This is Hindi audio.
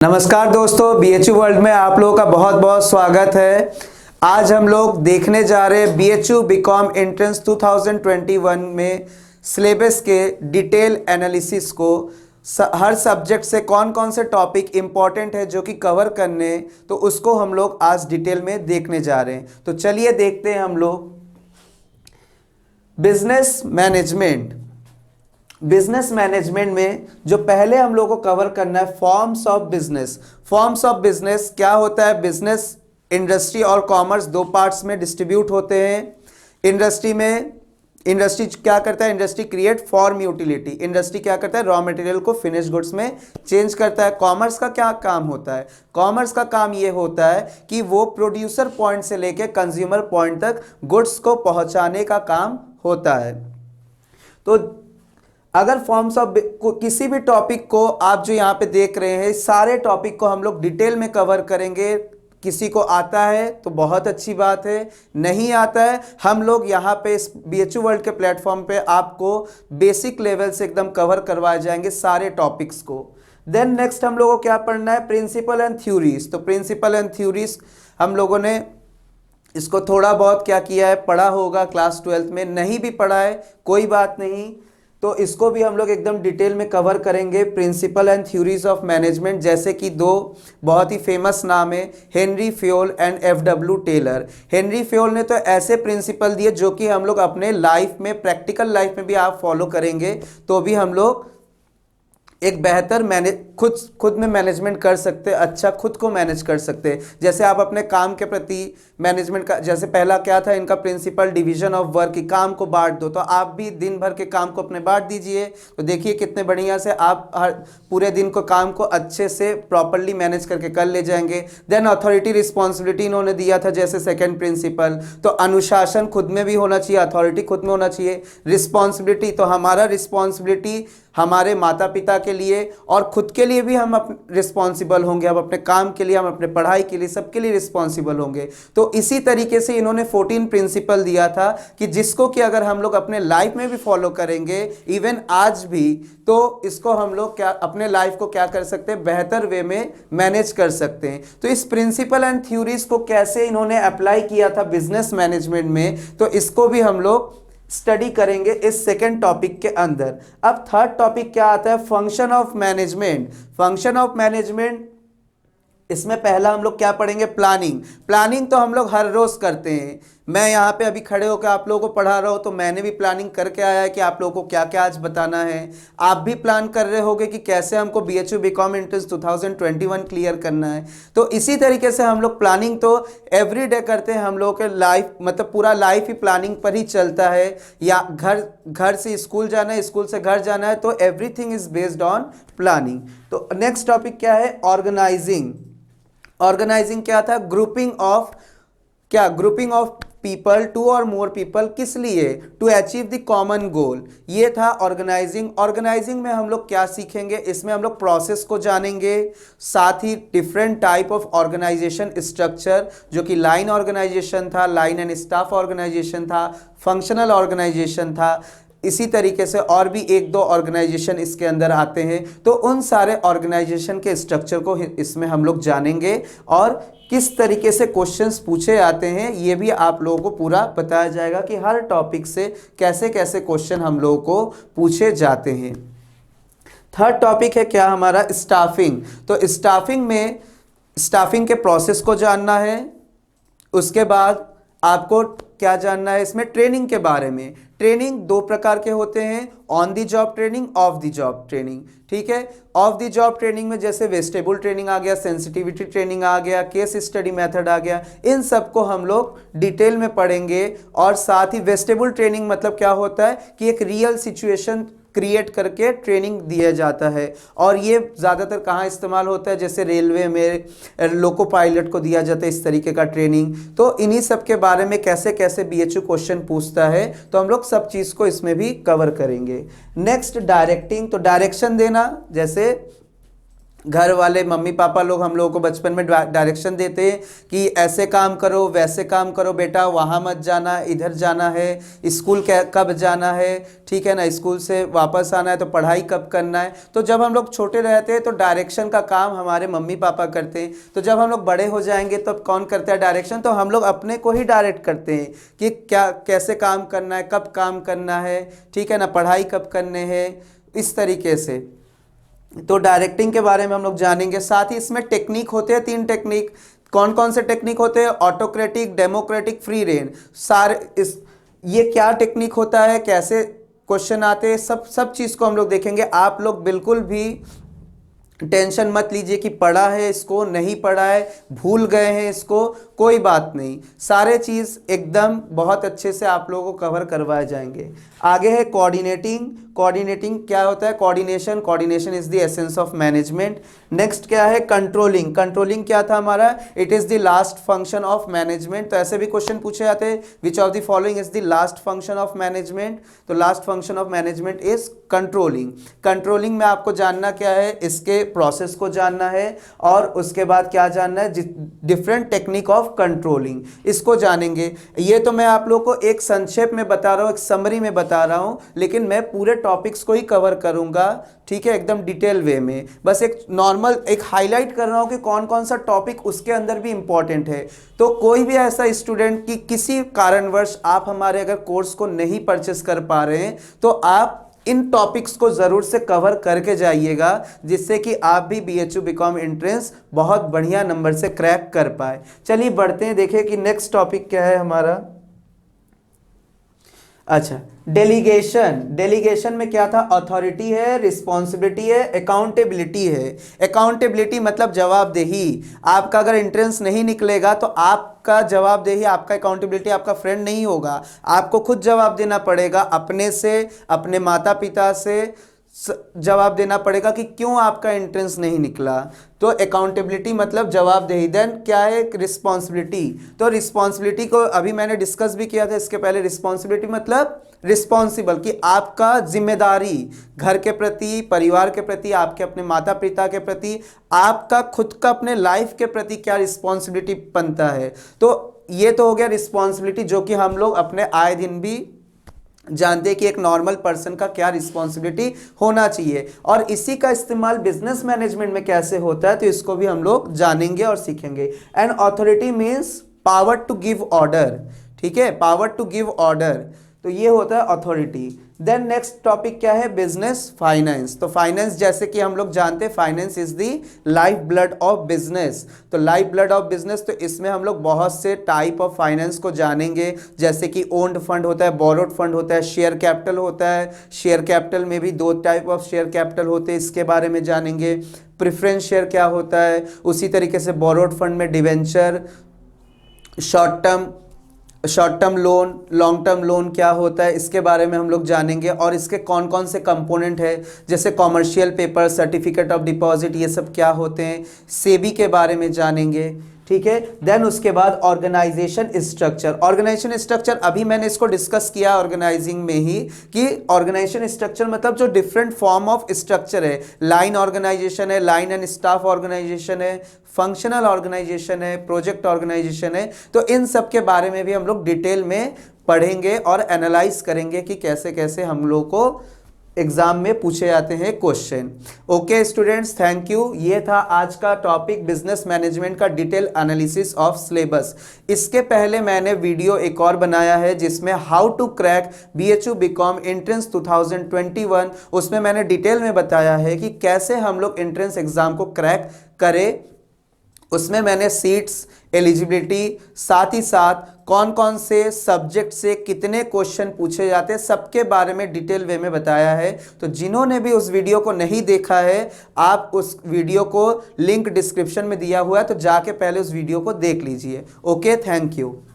नमस्कार दोस्तों, बीएचयू वर्ल्ड में आप लोगों का बहुत बहुत स्वागत है। आज हम लोग देखने जा रहे हैं बीएचयू बीकॉम एंट्रेंस 2021 में सिलेबस के डिटेल एनालिसिस को। हर सब्जेक्ट से कौन कौन से टॉपिक इंपॉर्टेंट है जो कि कवर करने, तो उसको हम लोग आज डिटेल में देखने जा रहे हैं। तो चलिए देखते हैं हम लोग बिजनेस मैनेजमेंट। बिजनेस मैनेजमेंट में जो पहले हम लोग को कवर करना है forms of business. Forms of business क्या होता है? बिजनेस, इंडस्ट्री और कॉमर्स दो पार्ट्स में डिस्ट्रीब्यूट होते हैं। इंडस्ट्री क्या करता है? Industry create form utility. Industry क्या करता है? रॉ मटेरियल को फिनिश गुड्स में चेंज करता है। कॉमर्स का क्या काम होता है? कॉमर्स का काम ये होता है कि वो प्रोड्यूसर पॉइंट से लेके कंज्यूमर पॉइंट तक गुड्स को पहुंचाने का काम होता है। तो अगर फॉर्म्स ऑफ किसी भी टॉपिक को आप जो यहाँ पे देख रहे हैं, सारे टॉपिक को हम लोग डिटेल में कवर करेंगे। किसी को आता है तो बहुत अच्छी बात है, नहीं आता है हम लोग यहाँ पे इस बीएचयू वर्ल्ड के प्लेटफॉर्म पे आपको बेसिक लेवल से एकदम कवर करवाए जाएंगे सारे टॉपिक्स को। देन नेक्स्ट हम लोगों को क्या पढ़ना है? Principle and theories. तो प्रिंसिपल एंड थ्योरीज हम लोगों ने इसको थोड़ा बहुत क्या किया है, पढ़ा होगा क्लास 12th में। नहीं भी पढ़ा है कोई बात नहीं, तो इसको भी हम लोग एकदम डिटेल में कवर करेंगे। Principle and theories of management, जैसे कि दो बहुत ही फेमस नाम है, Henri Fayol and FW Taylor. Henri Fayol ने तो ऐसे प्रिंसिपल दिए जो कि हम लोग अपने लाइफ में, प्रैक्टिकल लाइफ में भी आप फॉलो करेंगे तो भी हम लोग एक बेहतर खुद में मैनेजमेंट कर सकते हैं, अच्छा खुद को मैनेज कर सकते हैं। जैसे आप अपने काम के प्रति मैनेजमेंट का, जैसे पहला क्या था इनका प्रिंसिपल, डिवीजन ऑफ वर्क, की काम को बांट दो। तो आप भी दिन भर के काम को अपने बांट दीजिए, तो देखिए कितने बढ़िया से आप हर पूरे दिन को काम को अच्छे से प्रॉपरली मैनेज करके कर ले जाएंगे। देन अथॉरिटी रिस्पॉन्सिबिलिटी इन्होंने दिया था जैसे सेकेंड प्रिंसिपल। तो अनुशासन खुद में भी होना चाहिए, अथॉरिटी खुद में होना चाहिए। रिस्पॉन्सिबिलिटी, तो हमारा रिस्पॉन्सिबिलिटी हमारे माता पिता के लिए और खुद के लिए भी हम रिस्पॉन्सिबल होंगे। हम अपने काम के लिए, हम अपने पढ़ाई के लिए, सबके लिए रिस्पॉन्सिबल होंगे। तो इसी तरीके से इन्होंने 14 प्रिंसिपल दिया था कि जिसको कि अगर हम लोग अपने लाइफ में भी फॉलो करेंगे, इवन आज भी, तो इसको हम लोग क्या अपने लाइफ को क्या कर सकते हैं, बेहतर वे में मैनेज कर सकते हैं। तो इस प्रिंसिपल एंड थ्योरीज को कैसे इन्होंने अप्लाई किया था बिजनेस मैनेजमेंट में, तो इसको भी हम लोग स्टडी करेंगे इस सेकेंड टॉपिक के अंदर। अब थर्ड टॉपिक क्या आता है? Function of management. Function of management, इसमें पहला हम लोग क्या पढ़ेंगे? प्लानिंग। प्लानिंग तो हम लोग हर रोज करते हैं। मैं यहाँ पे अभी खड़े होकर आप लोगों को पढ़ा रहा हूँ, तो मैंने भी प्लानिंग करके आया है कि आप लोगों को क्या क्या आज बताना है। आप भी प्लान कर रहे होगे कि कैसे हमको बीएचयू बीकॉम एंट्रेंस 2021 क्लियर करना है। तो इसी तरीके से हम लोग प्लानिंग तो एवरी डे करते हैं। हम लोगों के लाइफ, मतलब पूरा लाइफ ही प्लानिंग पर ही चलता है। या घर से स्कूल जाना है, स्कूल से घर जाना है, तो everything is based on planning. तो नेक्स्ट टॉपिक क्या है? ऑर्गेनाइजिंग। ऑर्गेनाइजिंग क्या था? ग्रुपिंग ऑफ पीपल, टू और मोर पीपल, किस लिए? To achieve the common goal. ये था ऑर्गेनाइजिंग। ऑर्गेनाइजिंग में हम लोग क्या सीखेंगे? इसमें हम लोग प्रोसेस को जानेंगे, साथ ही different type of organisation structure, जो कि लाइन ऑर्गेनाइजेशन था, लाइन एंड स्टाफ ऑर्गेनाइजेशन था, फंक्शनल ऑर्गेनाइजेशन था। इसी तरीके से और भी एक दो ऑर्गेनाइजेशन इसके अंदर आते हैं। तो उन सारे ऑर्गेनाइजेशन के स्ट्रक्चर को इसमें हम लोग जानेंगे और किस तरीके से क्वेश्चंस पूछे जाते हैं ये भी आप लोगों को पूरा बताया जाएगा कि हर टॉपिक से कैसे कैसे क्वेश्चन हम लोगों को पूछे जाते हैं। थर्ड टॉपिक है क्या हमारा? स्टाफिंग। तो स्टाफिंग में स्टाफिंग के प्रोसेस को जानना है। उसके बाद आपको क्या जानना है? इसमें ट्रेनिंग के बारे में। ट्रेनिंग दो प्रकार के होते हैं, on the job training, of the job training. ठीक है, ऑफ द जॉब ट्रेनिंग में जैसे वेस्टेबल ट्रेनिंग आ गया, सेंसिटिविटी ट्रेनिंग आ गया, केस स्टडी मेथड आ गया, इन सब को हम लोग डिटेल में पढ़ेंगे। और साथ ही वेस्टेबल ट्रेनिंग मतलब क्या होता है कि एक रियल सिचुएशन क्रिएट करके ट्रेनिंग दिया जाता है। और ये ज़्यादातर कहाँ इस्तेमाल होता है? जैसे रेलवे में लोको पायलट को दिया जाता है इस तरीके का ट्रेनिंग। तो इन्हीं सब के बारे में कैसे कैसे बीएचयू क्वेश्चन पूछता है, तो हम लोग सब चीज़ को इसमें भी कवर करेंगे। Next directing. तो डायरेक्शन देना, जैसे घर वाले मम्मी पापा लोग हम लोगों को बचपन में डायरेक्शन देते हैं कि ऐसे काम करो, वैसे काम करो बेटा, वहाँ मत जाना, इधर जाना है, स्कूल कब जाना है, ठीक है ना, स्कूल से वापस आना है तो पढ़ाई कब करना है। तो जब हम लोग छोटे रहते हैं तो डायरेक्शन का काम हमारे मम्मी पापा करते हैं। तो जब हम लोग बड़े हो जाएंगे तो कौन करता है डायरेक्शन? तो हम लोग अपने को ही डायरेक्ट करते हैं कि क्या कैसे काम करना है, कब काम करना है, ठीक है ना, पढ़ाई कब करने हैं, इस तरीके से। तो डायरेक्टिंग के बारे में हम लोग जानेंगे। साथ ही इसमें टेक्निक होते हैं, 3 टेक्निक। कौन कौन से टेक्निक होते हैं? Autocratic, democratic, free rein. सारे इस ये क्या टेक्निक होता है, कैसे क्वेश्चन आते हैं, सब चीज़ को हम लोग देखेंगे। आप लोग बिल्कुल भी टेंशन मत लीजिए कि पढ़ा है इसको, नहीं पढ़ा है, भूल गए हैं इसको, कोई बात नहीं, सारे चीज़ एकदम बहुत अच्छे से आप लोगों को कवर करवाए जाएंगे। आगे है कोऑर्डिनेटिंग। कोऑर्डिनेटिंग क्या होता है? Coordination. Coordination is the essence of management. Next क्या है? कंट्रोलिंग। कंट्रोलिंग क्या था हमारा? It is the last function of management. तो ऐसे भी क्वेश्चन पूछे जाते हैं, which of the following is the last function of management? तो last function of management is controlling. Controlling में आपको जानना क्या है? इसके प्रोसेस को जानना है, और उसके बाद क्या जानना है? डिफरेंट टेक्निक ऑफ कंट्रोलिंग, इसको जानेंगे। ये तो मैं आप लोग को एक संक्षेप में बता रहा हूँ, एक समरी में बता रहा हूँ, लेकिन मैं पूरे टॉपिक्स को ही कवर करूंगा, ठीक है, एकदम डिटेल वे में। बस एक नॉर्मल एक हाईलाइट कर रहा हूँ कि कौन कौन सा टॉपिक उसके अंदर भी इंपॉर्टेंट है। तो कोई भी ऐसा स्टूडेंट कि किसी कारणवश आप हमारे अगर कोर्स को नहीं परचेस कर पा रहे हैं, तो आप इन टॉपिक्स को जरूर से कवर करके जाइएगा, जिससे कि आप भी BHU BCom एंट्रेंस बहुत बढ़िया नंबर से क्रैक कर पाए। चलिए बढ़ते हैं, देखिए कि नेक्स्ट टॉपिक क्या है हमारा। अच्छा, डेलीगेशन। डेलीगेशन में क्या था? अथॉरिटी है, रिस्पॉन्सिबिलिटी है, अकाउंटेबिलिटी है। अकाउंटेबिलिटी मतलब जवाबदेही। आपका अगर एंट्रेंस नहीं निकलेगा तो आपका जवाबदेही, आपका अकाउंटेबिलिटी आपका फ्रेंड नहीं होगा। आपको खुद जवाब देना पड़ेगा, अपने से, अपने माता पिता से जवाब देना पड़ेगा कि क्यों आपका एंट्रेंस नहीं निकला। तो अकाउंटेबिलिटी मतलब जवाबदेही। देन क्या है? रिस्पॉन्सिबिलिटी। तो रिस्पॉन्सिबिलिटी को अभी मैंने डिस्कस भी किया था इसके पहले। रिस्पॉन्सिबिलिटी मतलब रिस्पॉन्सिबल, कि आपका जिम्मेदारी घर के प्रति, परिवार के प्रति, आपके अपने माता पिता के प्रति, आपका खुद का अपने लाइफ के प्रति क्या रिस्पॉन्सिबिलिटी बनता है। तो ये तो हो गया रिस्पॉन्सिबिलिटी, जो कि हम लोग अपने आए दिन भी जानते हैं कि एक नॉर्मल पर्सन का क्या रिस्पॉन्सिबिलिटी होना चाहिए। और इसी का इस्तेमाल बिजनेस मैनेजमेंट में कैसे होता है, तो इसको भी हम लोग जानेंगे और सीखेंगे। And authority means power to give order, ठीक है, पावर टू गिव ऑर्डर, तो ये होता है अथॉरिटी। देन नेक्स्ट टॉपिक क्या है? Business finance. तो फाइनेंस जैसे कि हम लोग जानते हैं, finance is the life blood of business. तो लाइफ ब्लड ऑफ बिजनेस, तो इसमें हम लोग बहुत से टाइप ऑफ फाइनेंस को जानेंगे, जैसे कि ओन्ड फंड होता है, बोरोड फंड होता है, शेयर कैपिटल होता है। शेयर कैपिटल में भी 2 टाइप ऑफ शेयर कैपिटल होते हैं, इसके बारे में जानेंगे। प्रेफरेंस शेयर क्या होता है, उसी तरीके से बोरोड फंड में debenture, short term loan, long term loan क्या होता है, इसके बारे में हम लोग जानेंगे। और इसके कौन कौन से कंपोनेंट है, जैसे commercial paper, certificate of deposit, ये सब क्या होते हैं। सेबी के बारे में जानेंगे, ठीक है। देन उसके बाद ऑर्गेनाइजेशन स्ट्रक्चर। ऑर्गेनाइजेशन स्ट्रक्चर अभी मैंने इसको डिस्कस किया ऑर्गेनाइजिंग में ही, कि ऑर्गेनाइजेशन स्ट्रक्चर मतलब जो डिफरेंट फॉर्म ऑफ स्ट्रक्चर है। लाइन ऑर्गेनाइजेशन है, लाइन एंड स्टाफ ऑर्गेनाइजेशन है, फंक्शनल ऑर्गेनाइजेशन है, प्रोजेक्ट ऑर्गेनाइजेशन है। तो इन सब के बारे में भी हम लोग डिटेल में पढ़ेंगे और एनालाइज करेंगे कि कैसे कैसे हम लोग को एग्जाम में पूछे जाते हैं question. Okay students, thank you. ये था आज का टॉपिक, बिजनेस मैनेजमेंट का डिटेल एनालिसिस ऑफ सिलेबस। इसके पहले मैंने वीडियो एक और बनाया है जिसमें how to crack BHU BCom entrance 2021, उसमें मैंने डिटेल में बताया है कि कैसे हम लोग एंट्रेंस एग्जाम को क्रैक करें। उसमें मैंने सीट्स, एलिजिबिलिटी, साथ ही साथ कौन कौन से सब्जेक्ट से कितने क्वेश्चन पूछे जाते हैं, सबके बारे में डिटेल वे में बताया है। तो जिन्होंने भी उस वीडियो को नहीं देखा है, आप उस वीडियो को लिंक डिस्क्रिप्शन में दिया हुआ है, तो जाके पहले उस वीडियो को देख लीजिए। Okay, thank you.